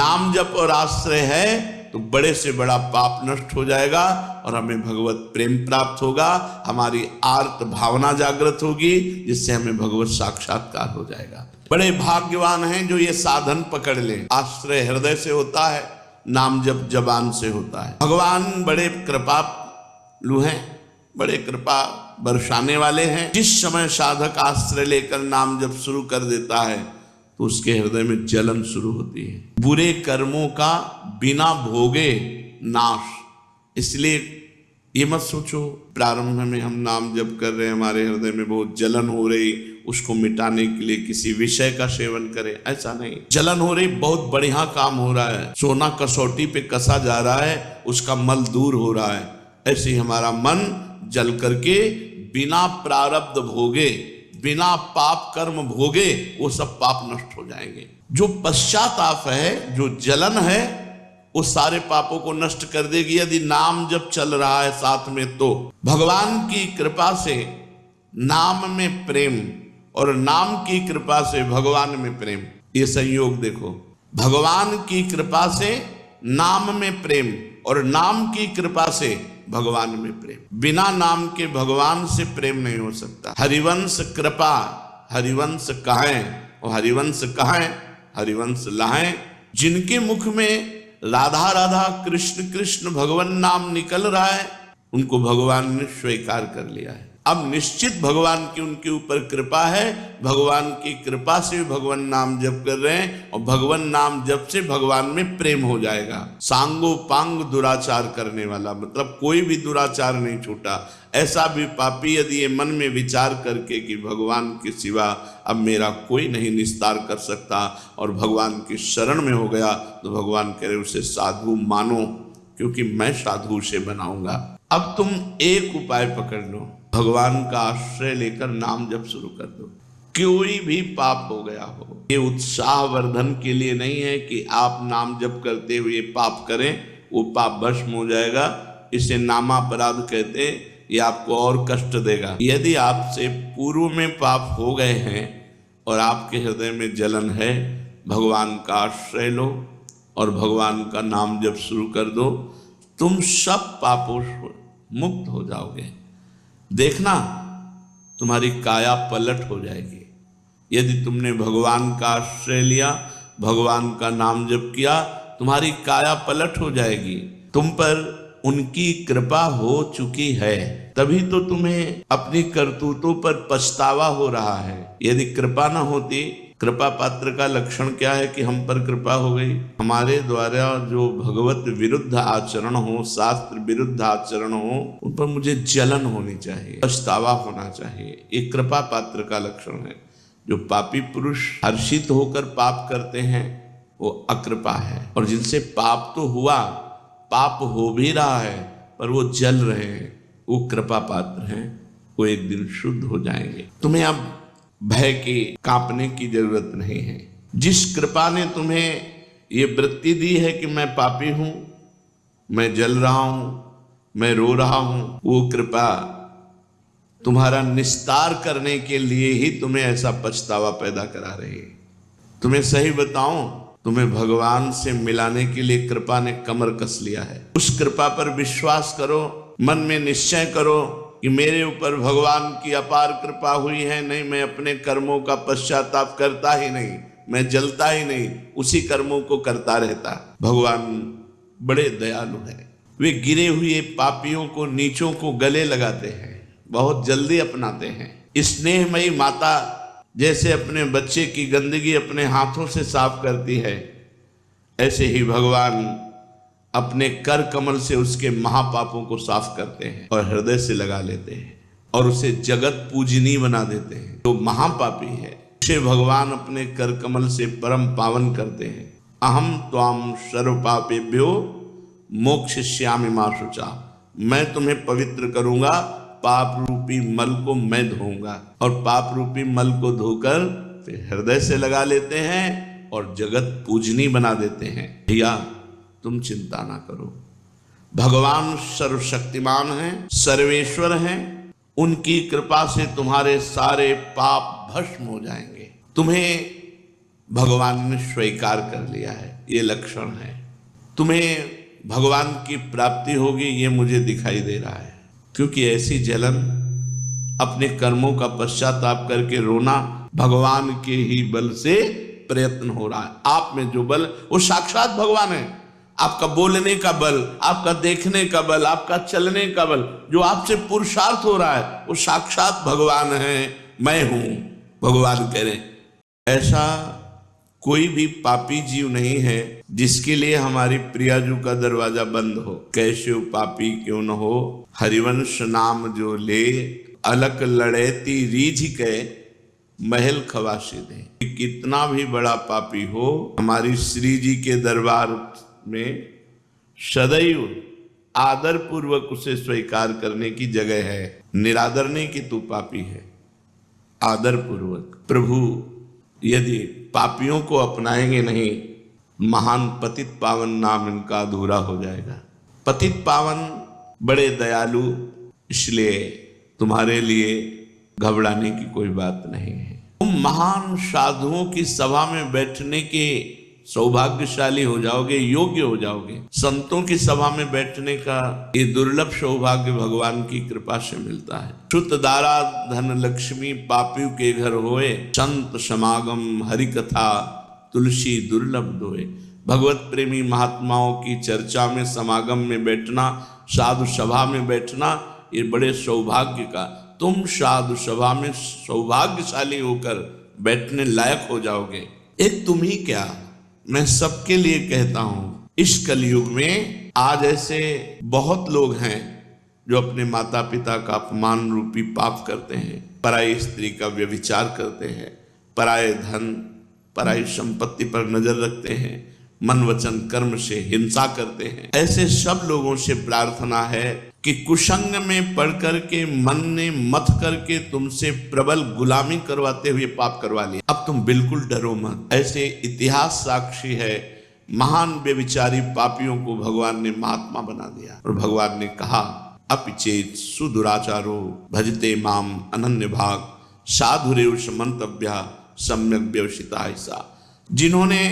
नाम जप और आश्रय है तो बड़े से बड़ा पाप नष्ट हो जाएगा और हमें भगवत प्रेम प्राप्त होगा, हमारी आर्त भावना जागृत होगी, जिससे हमें भगवत साक्षात्कार हो जाएगा। बड़े भाग्यवान हैं जो ये साधन पकड़ लें। आश्रय हृदय से होता है, नाम जप जबान से होता है। भगवान बड़े कृपालु हैं, बड़े कृपा बरसाने वाले हैं। जिस समय साधक आश्रय लेकर नाम जप शुरू कर देता है तो उसके हृदय में जलन शुरू होती है। बुरे कर्मों का बिना भोगे नाश। इसलिए ये मत सोचो प्रारंभ में हम नाम जप कर रहे हैं, हमारे हृदय में बहुत जलन हो रही, उसको मिटाने के लिए किसी विषय का सेवन करें, ऐसा नहीं। जलन हो रही, बहुत बढ़िया काम हो रहा है, सोना कसौटी पे कसा जा रहा है, उसका मल दूर हो रहा है। ऐसे ही हमारा मन जल करके बिना प्रारब्ध भोगे, बिना पाप कर्म भोगे, वो सब पाप नष्ट हो जाएंगे। जो पश्चाताप है, जो जलन है, वो सारे पापों को नष्ट कर देगी यदि नाम जब चल रहा है साथ में। तो भगवान की कृपा से नाम में प्रेम और नाम की कृपा से भगवान में प्रेम, ये संयोग देखो। भगवान की कृपा से नाम में प्रेम और नाम की कृपा से भगवान में प्रेम। बिना नाम के भगवान से प्रेम नहीं हो सकता। हरिवंश कृपा, हरिवंश कहें और हरिवंश कहें, हरिवंश लाएं। जिनके मुख में राधा राधा कृष्ण कृष्ण भगवान नाम निकल रहा है, उनको भगवान ने स्वीकार कर लिया है। अब निश्चित भगवान की उनके ऊपर कृपा है, भगवान की कृपा से भगवान नाम जप कर रहे हैं और भगवान नाम जप से भगवान में प्रेम हो जाएगा। सांगो पांग दुराचार करने वाला, मतलब कोई भी दुराचार नहीं छूटा। ऐसा भी पापी यदि ये मन में विचार करके कि भगवान के सिवा अब मेरा कोई नहीं निस्तार कर सकता और भगवान की शरण में हो गया, तो भगवान कह रहे उसे साधु मानो, क्योंकि मैं साधु से बनाऊंगा। अब तुम एक उपाय पकड़ लो, भगवान का आश्रय लेकर नाम जप शुरू कर दो। कोई भी पाप हो गया हो, ये उत्साह वर्धन के लिए नहीं है कि आप नाम जप करते हुए पाप करें, वो पाप भस्म हो जाएगा। इसे नामापराध कहते हैं, ये आपको और कष्ट देगा। यदि आपसे पूर्व में पाप हो गए हैं और आपके हृदय में जलन है, भगवान का आश्रय लो और भगवान का नाम जप शुरू कर दो, तुम सब पापों से मुक्त हो जाओगे। देखना तुम्हारी काया पलट हो जाएगी। यदि तुमने भगवान का आश्रय लिया, भगवान का नाम जप किया, तुम्हारी काया पलट हो जाएगी। तुम पर उनकी कृपा हो चुकी है, तभी तो तुम्हें अपनी करतूतों पर पछतावा हो रहा है। यदि कृपा न होती, कृपा पात्र का लक्षण क्या है कि हम पर कृपा हो गई। हमारे द्वारा जो भगवत विरुद्ध आचरण हो, शास्त्र विरुद्ध आचरण हो, उन पर मुझे जलन होनी चाहिए, पछतावा होना चाहिए। ये कृपा पात्र का लक्षण है। जो पापी पुरुष हर्षित होकर पाप करते हैं वो अकृपा है, और जिनसे पाप तो हुआ, पाप हो भी रहा है पर वो जल रहे हैं, वो कृपा पात्र हैं, वो एक दिन शुद्ध हो जाएंगे। तुम्हें अब भय के कांपने की जरूरत नहीं है। जिस कृपा ने तुम्हें ये वृत्ति दी है कि मैं पापी हूं, मैं जल रहा हूं, मैं रो रहा हूं, वो कृपा तुम्हारा निस्तार करने के लिए ही तुम्हें ऐसा पछतावा पैदा करा रही है। तुम्हें सही बताऊं, तुम्हें भगवान से मिलाने के लिए कृपा ने कमर कस लिया है। उस कृपा पर विश्वास करो, मन में निश्चय करो कि मेरे ऊपर भगवान की अपार कृपा हुई है। नहीं, मैं अपने कर्मों का पश्चाताप करता ही नहीं, मैं जलता ही नहीं, उसी कर्मों को करता रहता। भगवान बड़े दयालु हैं, वे गिरे हुए पापियों को, नीचों को गले लगाते हैं, बहुत जल्दी अपनाते हैं। स्नेहमयी माता जैसे अपने बच्चे की गंदगी अपने हाथों से साफ करती है, ऐसे ही भगवान अपने कर कमल से उसके महापापों को साफ करते हैं और हृदय से लगा लेते हैं और उसे जगत पूजनीय बना देते हैं। जो महापापी है उसे भगवान अपने कर कमल से परम पावन करते हैं। अहम त्वाम सर्व पापेभ्यो मोक्षयिष्यामि मा शुचा, मैं तुम्हें पवित्र करूंगा, पाप रूपी मल को मैं धोऊंगा। और पाप रूपी मल को धोकर फिर हृदय से लगा लेते हैं और जगत पूजनीय बना देते हैं। भैया तुम चिंता ना करो, भगवान सर्वशक्तिमान हैं, सर्वेश्वर हैं, उनकी कृपा से तुम्हारे सारे पाप भस्म हो जाएंगे। तुम्हें भगवान ने स्वीकार कर लिया है, ये लक्षण है। तुम्हें भगवान की प्राप्ति होगी ये मुझे दिखाई दे रहा है, क्योंकि ऐसी जलन, अपने कर्मों का पश्चाताप करके रोना, भगवान के ही बल से प्रयत्न हो रहा है। आप में जो बल, वो साक्षात भगवान है। आपका बोलने का बल, आपका देखने का बल, आपका चलने का बल, जो आपसे पुरुषार्थ हो रहा है, वो साक्षात भगवान है। मैं हूं, भगवान कह रहे। ऐसा कोई भी पापी जीव नहीं है जिसके लिए हमारी प्रियाजू का दरवाजा बंद हो। कैसे पापी क्यों न हो, हरिवंश नाम जो ले, अलक लड़ेती रीझ के महल खवासे दे। कितना भी बड़ा पापी हो, हमारी श्री जी के दरबार में सदैव आदर पूर्वक उसे स्वीकार करने की जगह है। निरादर नहीं कि तू पापी है, आदर पूर्वक। प्रभु यदि पापियों को अपनाएंगे नहीं, महान पतित पावन नाम इनका अधूरा हो जाएगा। पतित पावन बड़े दयालु, इसलिए तुम्हारे लिए घबराने की कोई बात नहीं है। तुम महान साधुओं की सभा में बैठने के सौभाग्यशाली हो जाओगे, योग्य हो जाओगे। संतों की सभा में बैठने का ये दुर्लभ सौभाग्य भगवान की कृपा से मिलता है। श्रुत दारा धन लक्ष्मी पापियों के घर होए, संत समागम हरि कथा तुलसी दुर्लभ दोए। भगवत प्रेमी महात्माओं की चर्चा में, समागम में बैठना, साधु सभा में बैठना, ये बड़े सौभाग्य का। तुम साधु सभा में सौभाग्यशाली होकर बैठने लायक हो जाओगे। एक तुम ही क्या, मैं सबके लिए कहता हूं, इस कलयुग में आज ऐसे बहुत लोग हैं जो अपने माता पिता का अपमान रूपी पाप करते हैं, पराई स्त्री का व्यभिचार करते हैं, पराये धन पराई संपत्ति पर नजर रखते हैं, मन वचन कर्म से हिंसा करते हैं। ऐसे सब लोगों से प्रार्थना है कि कुसंग में पढ़ करके, मन ने मथ करके तुमसे प्रबल गुलामी करवाते हुए पाप करवा लिया, अब तुम बिल्कुल डरो मत। ऐसे इतिहास साक्षी है, महान व्यभिचारी पापियों को भगवान ने महात्मा बना दिया। और भगवान ने कहा, अपिचेत सुदुराचारो भजते माम अनन्य भाग, साधुरेव समंतव्या सम्यक व्यवसिता ऐसा। जिन्होंने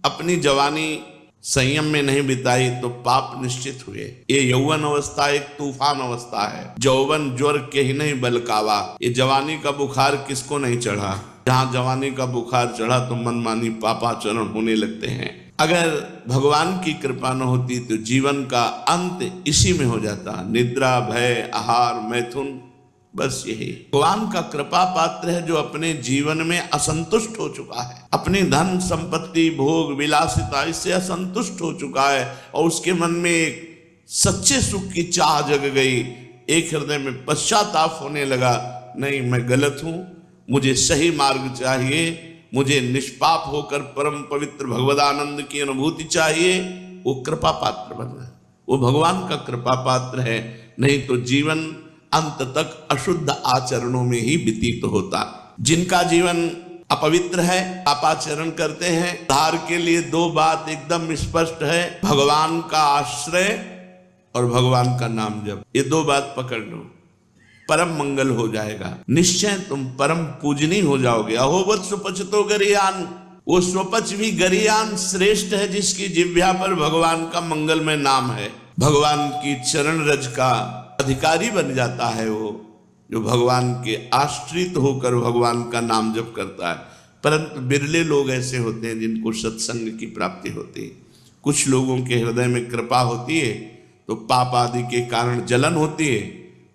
अपनी जवानी संयम में नहीं बिताई तो पाप निश्चित हुए। ये यौवन अवस्था एक तूफान अवस्था है। जौवन ज्वर के ही नहीं बलकावा। ये जवानी का बुखार किसको नहीं चढ़ा। जहां जवानी का बुखार चढ़ा तो मनमानी पापाचरण होने लगते हैं। अगर भगवान की कृपा न होती तो जीवन का अंत इसी में हो जाता। निद्रा, भय, आहार, मैथुन, बस यही। भगवान का कृपा पात्र है जो अपने जीवन में असंतुष्ट हो चुका है, अपनी धन संपत्ति भोग विलासिता इससे असंतुष्ट हो चुका है, और उसके मन में एक सच्चे सुख की चाह जग गई। एक हृदय में पश्चाताप होने लगा, नहीं मैं गलत हूं, मुझे सही मार्ग चाहिए, मुझे निष्पाप होकर परम पवित्र भगवदानंद की अनुभूति चाहिए। वो कृपा पात्र बन गया, वो भगवान का कृपा पात्र है। नहीं तो जीवन अंत तक अशुद्ध आचरणों में ही व्यतीत होता। जिनका जीवन अपवित्र है, पापाचरण करते हैं, उद्धार के लिए दो बात एकदम स्पष्ट है, भगवान का आश्रय और भगवान का नाम जप। ये दो बात पकड़ लो, परम मंगल हो जाएगा। निश्चय तुम परम पूजनीय हो जाओगे। अहोवत सुपचतो गरियान, वो स्वपच भी गरियान श्रेष्ठ है जिसकी जिह्वा पर भगवान का मंगलमय नाम है। भगवान की चरण रज का अधिकारी बन जाता है वो, जो भगवान के आश्रित होकर भगवान का नाम जप करता है। परंतु बिरले लोग ऐसे होते हैं जिनको सत्संग की प्राप्ति होती है। कुछ लोगों के हृदय में कृपा होती है तो पाप आदि के कारण जलन होती है,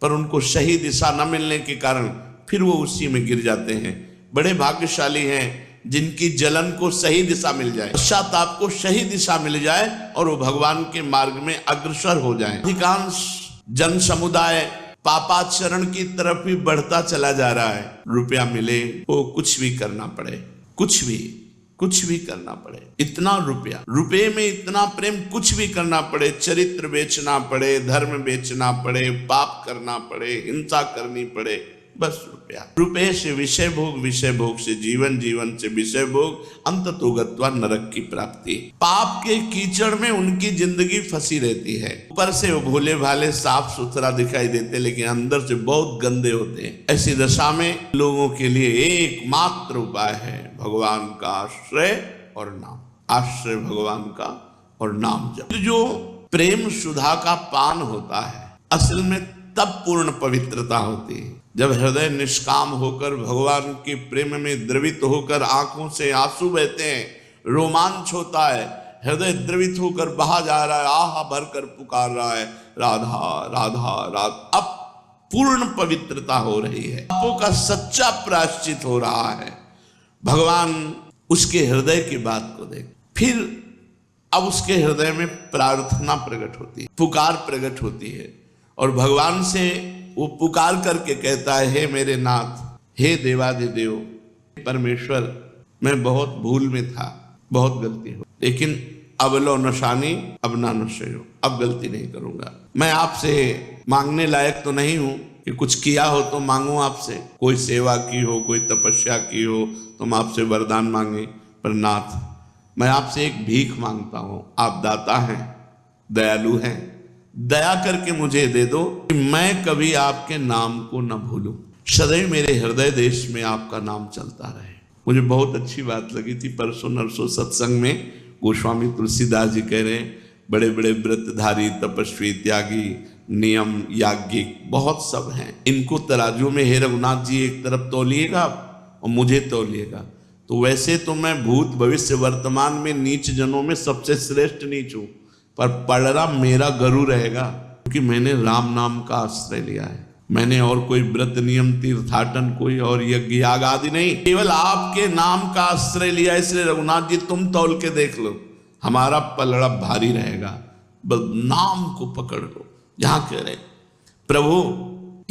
पर उनको सही दिशा न मिलने के कारण फिर वो उसी में गिर जाते हैं। बड़े भाग्यशाली हैं जिनकी जलन को सही दिशा मिल जाए, पश्चाताप को सही दिशा मिल जाए और वो भगवान के मार्ग में अग्रसर हो जाएं। अधिकांश जन समुदाय पापाचरण की तरफ ही बढ़ता चला जा रहा है। रुपया मिले वो कुछ भी करना पड़े, कुछ भी करना पड़े, इतना रुपये में इतना प्रेम, कुछ भी करना पड़े, चरित्र बेचना पड़े, धर्म बेचना पड़े, पाप करना पड़े, हिंसा करनी पड़े, बस रुपये से विषय भोग, विषय भोग से जीवन, जीवन से विषय भोग, अंततो गत्वा नरक की प्राप्ति। पाप के कीचड़ में उनकी जिंदगी फंसी रहती है। ऊपर से वो भोले भाले साफ सुथरा दिखाई देते लेकिन अंदर से बहुत गंदे होते हैं। ऐसी दशा में लोगों के लिए एकमात्र उपाय है भगवान का आश्रय और नाम। आश्रय भगवान का और नाम जप। जो प्रेम सुधा का पान होता है असल में तब पूर्ण पवित्रता होती है जब हृदय निष्काम होकर भगवान के प्रेम में द्रवित होकर आंखों से आंसू बहते हैं, रोमांच होता है, हृदय द्रवित होकर बहा जा रहा है, आहा भरकर पुकार रहा है राधा राधा राधा। अब पूर्ण पवित्रता हो रही है, पापों का सच्चा प्रायश्चित हो रहा है। भगवान उसके हृदय की बात को देख, फिर अब उसके हृदय में प्रार्थना प्रकट होती है, पुकार प्रकट होती है और भगवान से वो पुकार करके कहता है, हे मेरे नाथ, हे देवाधिदेव परमेश्वर, मैं बहुत भूल में था, बहुत गलती हो, लेकिन अब लो नशानी अब ना नशयो, अब गलती नहीं करूंगा। मैं आपसे मांगने लायक तो नहीं हूं कि कुछ किया हो तो मांगू आपसे, कोई सेवा की हो, कोई तपस्या की हो तो हम आपसे वरदान मांगे, पर नाथ मैं आपसे एक भीख मांगता हूं। आप दाता हैं, दयालु हैं, दया करके मुझे दे दो कि मैं कभी आपके नाम को न भूलूं, सदैव मेरे हृदय देश में आपका नाम चलता रहे। मुझे बहुत अच्छी बात लगी थी, परसों नरसों सत्संग में गोस्वामी तुलसीदास जी कह रहे हैं, बड़े बड़े व्रतधारी तपस्वी त्यागी नियम याज्ञिक बहुत सब हैं, इनको तराजू में हे रघुनाथ जी एक तरफ तौलिएगा और मुझे तौलिएगा। तो वैसे तो मैं भूत भविष्य वर्तमान में नीच जनों में सबसे श्रेष्ठ नीच हूं, पर पलड़ा मेरा गरु रहेगा क्योंकि मैंने राम नाम का आश्रय लिया है। मैंने और कोई व्रत नियम तीर्थाटन कोई और यज्ञ याग आदि नहीं, केवल आपके नाम का आश्रय लिया। इसलिए रघुनाथ जी तुम तौल के देख लो, हमारा पलड़ा भारी रहेगा, बस नाम को पकड़ लो। जहां कह रहे प्रभु,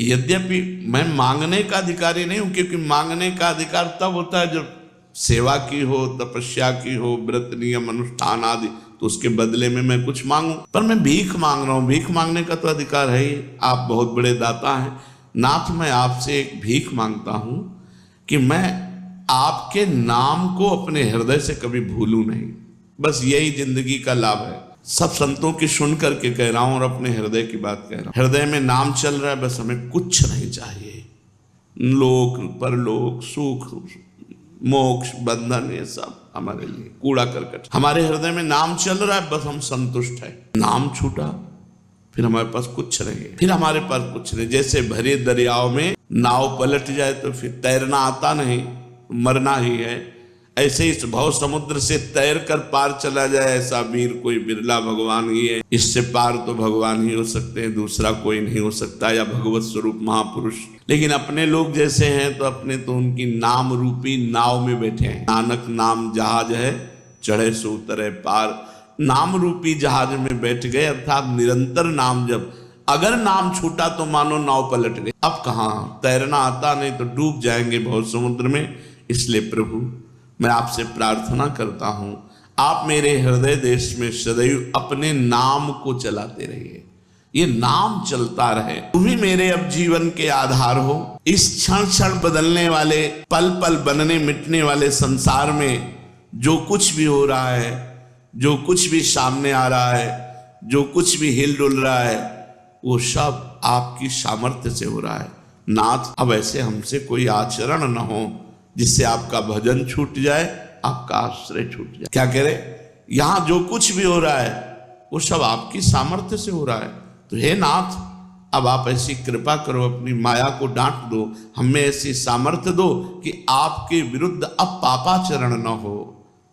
यद्यपि मैं मांगने का अधिकारी नहीं हूं, क्योंकि मांगने का अधिकार तब होता है जब सेवा की हो, तपस्या की हो, व्रत नियम अनुष्ठान आदि, तो उसके बदले में मैं कुछ मांगू, पर मैं भीख मांग रहा हूं। भीख मांगने का तो अधिकार है ही, आप बहुत बड़े दाता हैं। नाथ मैं आपसे एक भीख मांगता हूं कि मैं आपके नाम को अपने हृदय से कभी भूलूं नहीं, बस यही जिंदगी का लाभ है। सब संतों की सुन करके कह रहा हूं और अपने हृदय की बात कह रहा हूं। हृदय में नाम चल रहा है, बस हमें कुछ नहीं चाहिए, लोक परलोक सुख मोक्ष बंधन ये सब हमारे लिए कूड़ा करकट। हमारे हृदय में नाम चल रहा है, बस हम संतुष्ट है। नाम छूटा फिर हमारे पास कुछ नहीं, फिर हमारे पास कुछ नहीं। जैसे भरे दरियाओं में नाव पलट जाए तो फिर तैरना आता नहीं, मरना ही है। ऐसे इस भव समुद्र से तैर कर पार चला जाए ऐसा वीर कोई बिरला भगवान ही है। इससे पार तो भगवान ही हो सकते हैं, दूसरा कोई नहीं हो सकता, या भगवत स्वरूप महापुरुष। लेकिन अपने लोग जैसे हैं तो अपने तो उनकी नाम रूपी नाव में बैठे हैं। नानक नाम जहाज है, चढ़े सो उतरे पार। नाम रूपी जहाज में बैठ गए, अर्थात निरंतर नाम जब, अगर नाम छूटा तो मानो नाव पलट गई। अब कहाँ तैरना आता नहीं तो डूब जाएंगे भव समुद्र में। इसलिए प्रभु मैं आपसे प्रार्थना करता हूं, आप मेरे हृदय देश में सदैव अपने नाम को चलाते रहिए, ये नाम चलता रहे। तुम ही मेरे अब जीवन के आधार हो। इस क्षण क्षण बदलने वाले, पल पल बनने मिटने वाले संसार में जो कुछ भी हो रहा है, जो कुछ भी सामने आ रहा है, जो कुछ भी हिल डुल रहा है, वो सब आपकी सामर्थ्य से हो रहा है। नाथ अब ऐसे हमसे कोई आचरण न हो जिससे आपका भजन छूट जाए, आपका आश्रय छूट जाए। क्या कह रहे, यहां जो कुछ भी हो रहा है वो सब आपकी सामर्थ्य से हो रहा है। तो हे नाथ अब आप ऐसी कृपा करो, अपनी माया को डांट दो, हमें ऐसी सामर्थ्य दो कि आपके विरुद्ध अब पापाचरण न हो,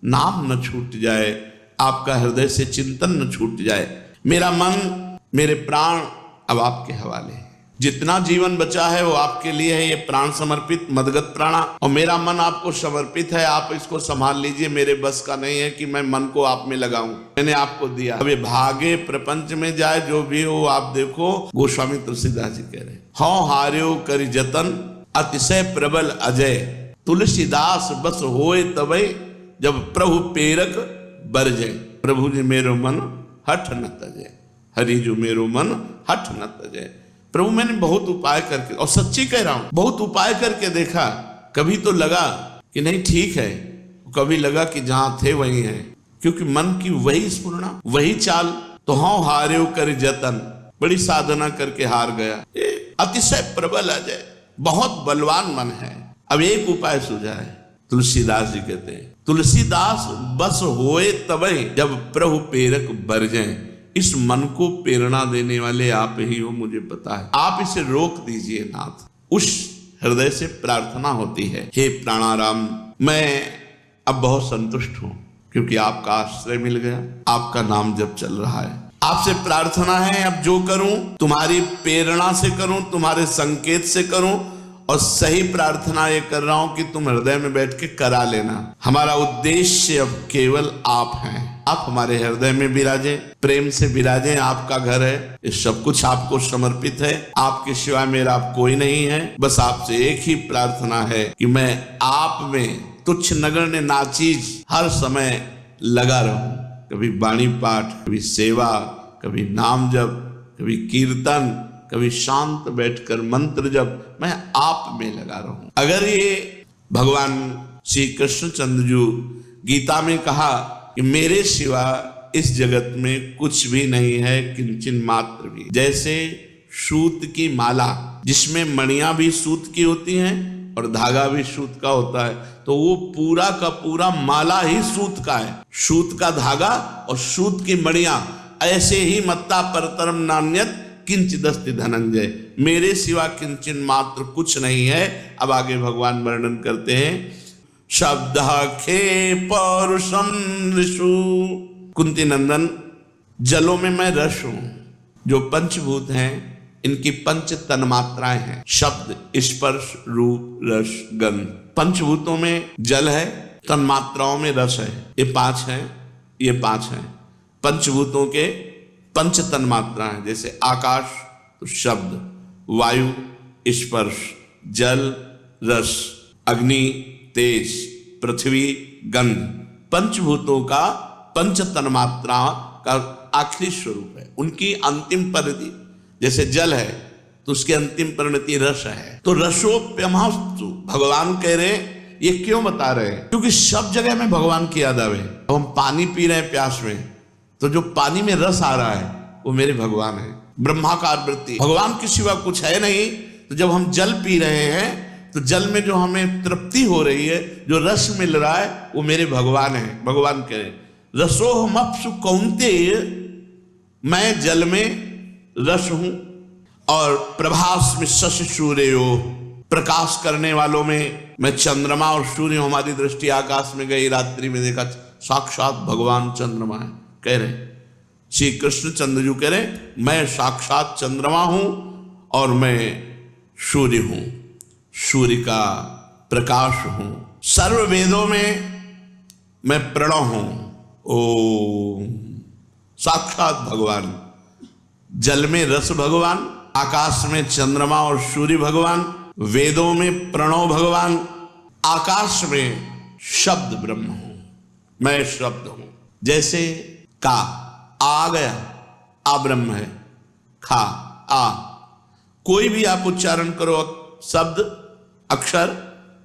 नाम न छूट जाए, आपका हृदय से चिंतन न छूट जाए। मेरा मन मेरे प्राण अब आपके हवाले है। जितना जीवन बचा है वो आपके लिए है, ये प्राण समर्पित मदगत प्राणा, और मेरा मन आपको समर्पित है। आप इसको संभाल लीजिए, मेरे बस का नहीं है कि मैं मन को आप में लगाऊं, मैंने आपको दिया। अब ये भागे प्रपंच में जाए जो भी हो, आप देखो गोस्वामी तुलसीदास जी कह रहे, हौ हार्यो करि जतन अतिशय प्रबल अजय, तुलसीदास बस होए तबै जब प्रभु पेरक बरजय। प्रभु जी मेरो मन हठ न तजय, हरि जो मेरो मन हठ न तजय। प्रभु मैंने बहुत उपाय करके, और सच्ची कह रहा हूं, बहुत उपाय करके देखा, कभी तो लगा कि नहीं ठीक है, कभी लगा कि जहां थे वहीं हैं, क्योंकि मन की वही स्फुरना, वही चाल। तो हाँ हार्यो कर जतन, बड़ी साधना करके हार गया। अतिशय प्रबल अजय, बहुत बलवान मन है। अब एक उपाय सूझा है, तुलसीदास जी कहते हैं, तुलसीदास बस होए तबे जब प्रभु प्रेरक बरजें। इस मन को प्रेरणा देने वाले आप ही हो, मुझे पता है। आप इसे रोक दीजिए नाथ। उस हृदय से प्रार्थना होती है, हे प्राणाराम, मैं अब बहुत संतुष्ट हूं क्योंकि आपका आश्रय मिल गया, आपका नाम जब चल रहा है। आपसे प्रार्थना है अब जो करूं तुम्हारी प्रेरणा से करूं, तुम्हारे संकेत से करूं, और सही प्रार्थना ये कर रहा हूं कि तुम हृदय में बैठ के करा लेना। हमारा उद्देश्य अब केवल आप हैं। आप हमारे हृदय में विराजें, प्रेम से विराजें। आपका घर है, ये सब कुछ आपको समर्पित है। आपके सिवा मेरा आप कोई नहीं है। बस आपसे एक ही प्रार्थना है कि मैं आप में तुच्छ नगण्य नाचीज हर समय लगा रहूं। कभी वाणी पाठ, कभी सेवा, कभी नाम जप, कभी कीर्तन, कभी शांत बैठकर मंत्र जप, मैं आप में लगा रहूं। अगर ये भगवान श्री कृष्णचंद्र जी गीता में कहा कि मेरे सिवा इस जगत में कुछ भी नहीं है, किंचन मात्र भी। जैसे सूत की माला, जिसमें मणियां भी सूत की होती हैं और धागा भी सूत का होता है, तो वो पूरा का पूरा माला ही सूत का है। सूत का धागा और सूत की मणियां, ऐसे ही मत्ता परतरम नान्यत किंचिदस्ति धनंजय। मेरे सिवा किंचन मात्र कुछ नहीं है। अब आगे भगवान वर्णन करते हैं, शब्द खे पौरुषम ऋषु। कुंती नंदन, जलों में मैं रस हूं। जो पंचभूत हैं इनकी पंच तन्मात्राएं हैं, शब्द, स्पर्श, रूप, रस, गंध। पंचभूतों में जल है, तन्मात्राओं में रस है। ये पांच हैं, ये पांच हैं। पंचभूतों के पंच तन्मात्राएं, जैसे आकाश तो शब्द, वायु स्पर्श, जल रस, अग्नि तेज, पृथ्वी गंध। पंचभूतों का पंच तन्मात्रा का आखिरी स्वरूप है। उनकी अंतिम परिणति, जैसे जल है तो उसकी अंतिम परिणति रस है। तो रसोप्यमास्तु भगवान कह रहे हैं। ये क्यों बता रहे हैं? क्योंकि सब जगह में भगवान की याद आवे। अब हम पानी पी रहे हैं प्यास में, तो जो पानी में रस आ रहा है वो मेरे भगवान है। ब्रह्माकार वृत्ति, भगवान के सिवा कुछ है नहीं। तो जब हम जल पी रहे हैं तो जल में जो हमें तृप्ति हो रही है, जो रस मिल रहा है, वो मेरे भगवान है। भगवान कह रहे रसोहमप्सु कौन्तेय, मैं जल में रस हूं और प्रभास में शशि सूर्यो, प्रकाश करने वालों में मैं चंद्रमा और सूर्य। हमारी दृष्टि आकाश में गई, रात्रि में देखा साक्षात भगवान चंद्रमा है। कह रहे श्री कृष्णचंद्र जी कह रहे मैं साक्षात चंद्रमा हूं और मैं सूर्य हूं, सूर्य का प्रकाश हूं। सर्व वेदों में मैं प्रणव हूं। ओम, साक्षात भगवान। जल में रस भगवान, आकाश में चंद्रमा और सूर्य भगवान, वेदों में प्रणव भगवान, आकाश में शब्द ब्रह्म हूं, मैं शब्द हूं। जैसे का आ गया, आ ब्रह्म है। खा आ, कोई भी आप उच्चारण करो शब्द अक्षर,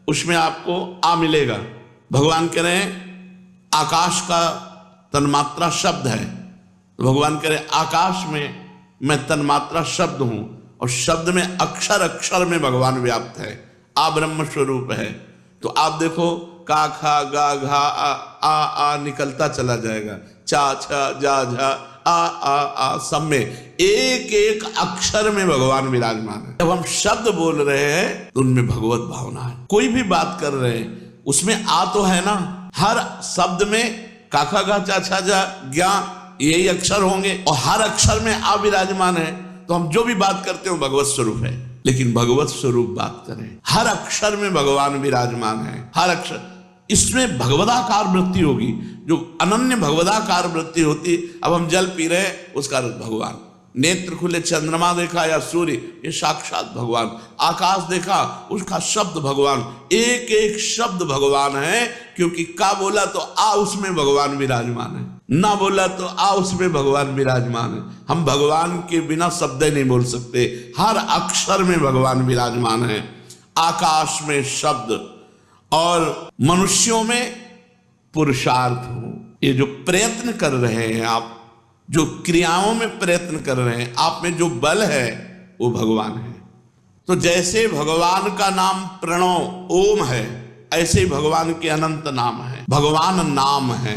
उसमें आपको आ मिलेगा। भगवान कह रहे हैं आकाश का तन्मात्रा शब्द है, तो भगवान कह रहे आकाश में मैं तन्मात्रा शब्द हूं और शब्द में अक्षर, अक्षर में भगवान व्याप्त है। आ ब्रह्म स्वरूप है। तो आप देखो का खा गा घा आ निकलता चला जाएगा, चा छा जा झा आ सब में एक एक अक्षर में भगवान विराजमान है। जब हम शब्द बोल रहे हैं तो उनमें भगवत भावना है। कोई भी बात कर रहे हैं उसमें आ तो है ना। हर शब्द में काखा गा चा छा जा ज्ञा यही अक्षर होंगे और हर अक्षर में आ विराजमान है। तो हम जो भी बात करते हो भगवत स्वरूप है। लेकिन भगवत स्वरूप बात करें, हर अक्षर में भगवान विराजमान है। हर अक्षर, इसमें भगवदाकार वृत्ति होगी, जो अनन्य भगवदाकार वृत्ति होती। अब हम जल पी रहे हैं, उसका भगवान। नेत्र खुले, चंद्रमा देखा या सूर्य, ये साक्षात भगवान। आकाश देखा, उसका शब्द भगवान। एक एक शब्द भगवान है, क्योंकि का बोला तो आ उसमें भगवान विराजमान है, ना बोला तो आ उसमें भगवान विराजमान है। हम भगवान के बिना शब्द नहीं बोल सकते। हर अक्षर में भगवान विराजमान है। आकाश में शब्द और मनुष्यों में पुरुषार्थ हो। ये जो प्रयत्न कर रहे हैं आप, जो क्रियाओं में प्रयत्न कर रहे हैं, आप में जो बल है वो भगवान है। तो जैसे भगवान का नाम प्रणव ओम है, ऐसे ही भगवान के अनंत नाम है। भगवान नाम है,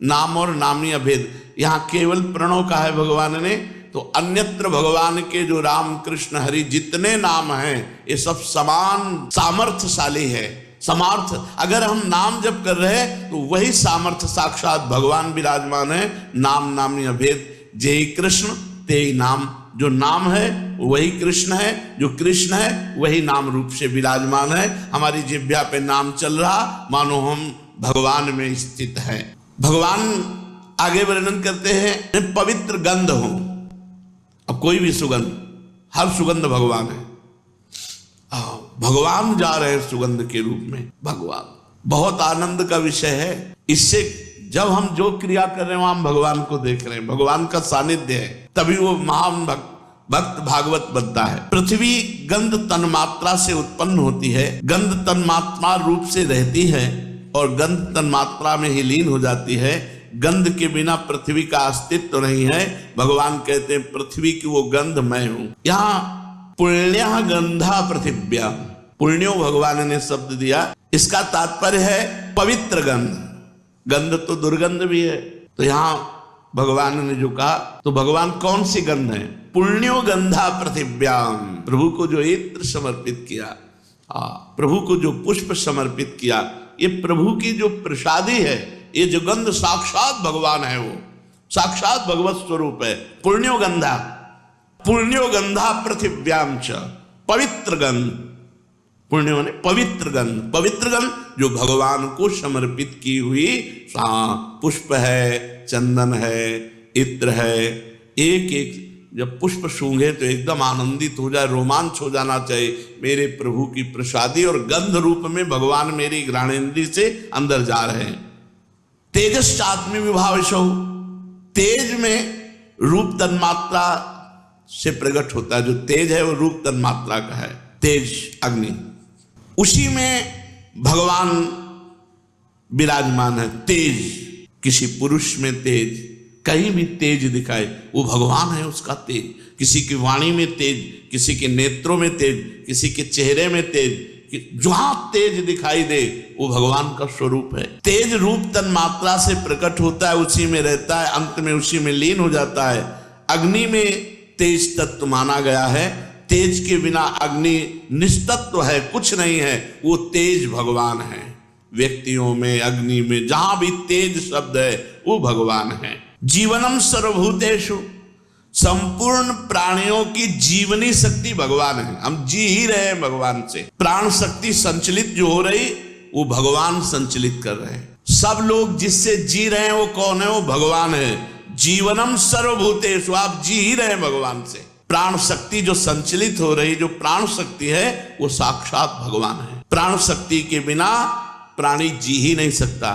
नाम और नामी अभेद। यहाँ केवल प्रणव का है भगवान ने, तो अन्यत्र भगवान के जो राम कृष्ण हरि जितने नाम हैं ये सब समान सामर्थ्यशाली है। सामर्थ, अगर हम नाम जप कर रहे हैं तो वही सामर्थ्य साक्षात भगवान विराजमान है। नाम नामी अभेद, जय कृष्ण ते नाम। जो नाम है वही कृष्ण है, जो कृष्ण है वही नाम रूप से विराजमान है। हमारी जिह्वा पे नाम चल रहा मानो हम भगवान में स्थित है। भगवान आगे वर्णन करते हैं पवित्र गंध हो। अब कोई भी सुगंध, हर सुगंध भगवान है। भगवान जा रहे हैं सुगंध के रूप में। भगवान बहुत आनंद का विषय है। इससे जब हम जो क्रिया कर रहे हैं वहां हम भगवान को देख रहे हैं, भगवान का सानिध्य है, तभी वो महान भक्त भागवत बनता है। पृथ्वी गंध तन्मात्रा से उत्पन्न होती है, गंध तन्मात्रा रूप से रहती है और गंध तन्मात्रा में ही लीन हो जाती है। गंध के बिना पृथ्वी का अस्तित्व नहीं है। भगवान कहते हैं पृथ्वी की वो गंध मैं हूं। यहाँ पुण्य गंधा पृथिव्या, पुण्यो भगवान ने शब्द दिया, इसका तात्पर्य है पवित्र गंध। गंध तो दुर्गंध भी है, तो यहां भगवान ने जो कहा, तो भगवान कौन सी गंध है? पुण्यो गंधा पृथिव्याम। प्रभु को जो इत्र समर्पित किया, प्रभु को जो पुष्प समर्पित किया, ये प्रभु की जो प्रसादी है, ये जो गंध साक्षात भगवान है, वो साक्षात भगवत स्वरूप है। पुण्यो गंधा, पुण्यो गंधा पृथिव्याम च, पवित्र गंध। पुण्य माने पवित्र गंध। पवित्र गंध जो भगवान को समर्पित की हुई पुष्प है, चंदन है, इत्र है। एक एक जब पुष्प सूंघे तो एकदम आनंदित हो जाए, रोमांच हो जाना चाहिए। मेरे प्रभु की प्रसादी और गंध रूप में भगवान मेरी घ्राणेन्द्रिय से अंदर जा रहे हैं। तेजश्चात्मी विभावशो, तेज में रूप तन्मात्रा से प्रकट होता है। जो तेज है वो रूप तन्मात्रा का है, तेज अग्नि, उसी में भगवान विराजमान है। तेज, किसी पुरुष में तेज, कहीं भी तेज दिखाए वो भगवान है, उसका तेज। किसी की वाणी में तेज, किसी के नेत्रों में तेज, किसी के चेहरे में तेज, जहां तेज दिखाई दे वो भगवान का स्वरूप है। तेज रूप तन्मात्रा से प्रकट होता है, उसी में रहता है, अंत में उसी में लीन हो जाता है। अग्नि में तेज तत्व माना गया है। तेज के बिना अग्नि निस्तत्व है, कुछ नहीं है, वो तेज भगवान है। व्यक्तियों में, अग्नि में, जहां भी तेज शब्द है वो भगवान है। जीवनम सर्वभूतेषु, संपूर्ण प्राणियों की जीवनी शक्ति भगवान है। हम जी ही रहे हैं भगवान से। प्राण शक्ति संचलित जो हो रही वो भगवान संचलित कर रहे हैं। सब लोग जिससे जी रहे हैं वो कौन है? वो भगवान है। जीवनम सर्वभूतेषु, आप जी ही रहे हैं भगवान से। प्राण शक्ति जो संचलित हो रही, जो प्राण शक्ति है वो साक्षात भगवान है। प्राण शक्ति के बिना प्राणी जी ही नहीं सकता।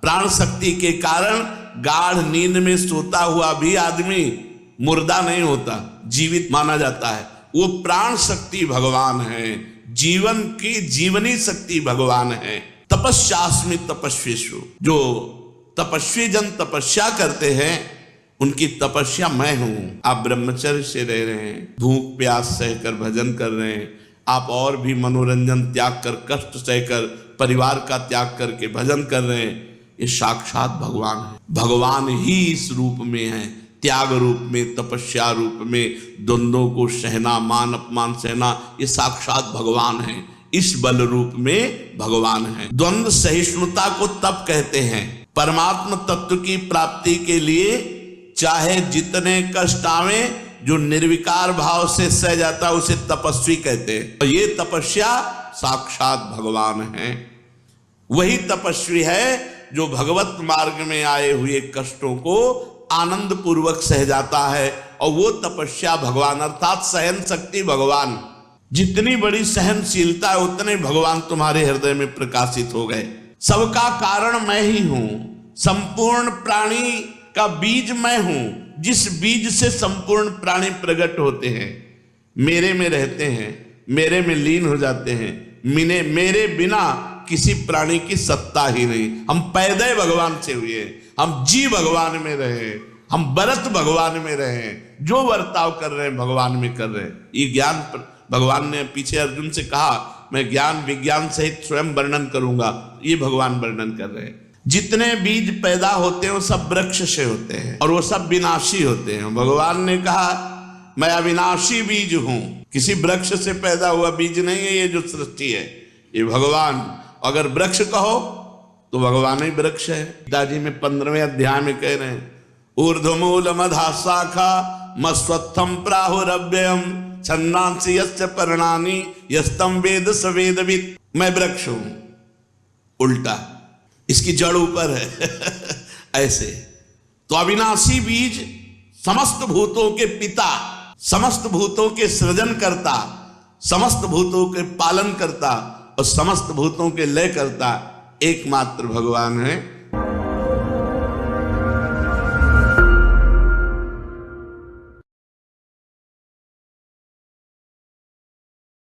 प्राण शक्ति के कारण गाढ़ नींद में सोता हुआ भी आदमी मुर्दा नहीं होता, जीवित माना जाता है। वो प्राण शक्ति भगवान है। जीवन की जीवनी शक्ति भगवान है। तपस्यास्मि तपस्वीषु, जो तपस्वी जन तपस्या करते हैं उनकी तपस्या मैं हूं। आप ब्रह्मचर्य से रह रहे हैं, भूख प्यास सहकर भजन कर रहे हैं, आप और भी मनोरंजन त्याग कर, कष्ट सहकर, परिवार का त्याग करके भजन कर रहे हैं, ये साक्षात भगवान है। भगवान ही इस रूप में है, त्याग रूप में, तपस्या रूप में, द्वंद्वों को सहना, मान अपमान सहना, ये साक्षात भगवान है। इस बल रूप में भगवान है। द्वंद्व सहिष्णुता को तप कहते हैं। परमात्म तत्व की प्राप्ति के लिए चाहे जितने कष्ट आवे, जो निर्विकार भाव से सह जाता है उसे तपस्वी कहते हैं। और ये तपस्या साक्षात भगवान है। वही तपस्वी है जो भगवत मार्ग में आए हुए कष्टों को आनंद पूर्वक सह जाता है। और वो तपस्या भगवान, अर्थात सहन शक्ति भगवान। जितनी बड़ी सहनशीलता है उतने भगवान तुम्हारे हृदय में प्रकाशित हो गए। सबका कारण मैं ही हूं, संपूर्ण प्राणी का बीज मैं हूं। जिस बीज से संपूर्ण प्राणी प्रकट होते हैं, मेरे में रहते हैं, मेरे में लीन हो जाते हैं। मेरे बिना किसी प्राणी की सत्ता ही नहीं। हम पैदा भगवान से हुए, हम जी भगवान में रहे, हम बरत भगवान में रहे, जो वर्ताव कर रहे हैं भगवान में कर रहे हैं। ये ज्ञान भगवान ने पीछे अर्जुन से कहा मैं ज्ञान विज्ञान सहित स्वयं वर्णन करूंगा। ये भगवान वर्णन कर रहे हैं। जितने बीज पैदा होते हैं वो सब वृक्ष से होते हैं और वो सब विनाशी होते हैं। भगवान ने कहा मैं अविनाशी बीज हूं, किसी वृक्ष से पैदा हुआ बीज नहीं है ये जो सृष्टि है, ये भगवान। अगर वृक्ष कहो तो भगवान ही वृक्ष है। गीताजी में 15वें अध्याय में कह रहे हैं ऊर्ध्वमूल मधा शाखा मस्वत्थम प्राहुरव्ययम छन्दांसि यस्य पर्णानि यस्तम वेद स वेदवित्। मैं वृक्ष हूं, उल्टा इसकी जड़ ऊपर है ऐसे। तो अविनाशी बीज समस्त भूतों के पिता, समस्त भूतों के सृजन करता, समस्त भूतों के पालन करता और समस्त भूतों के लय करता एकमात्र भगवान है।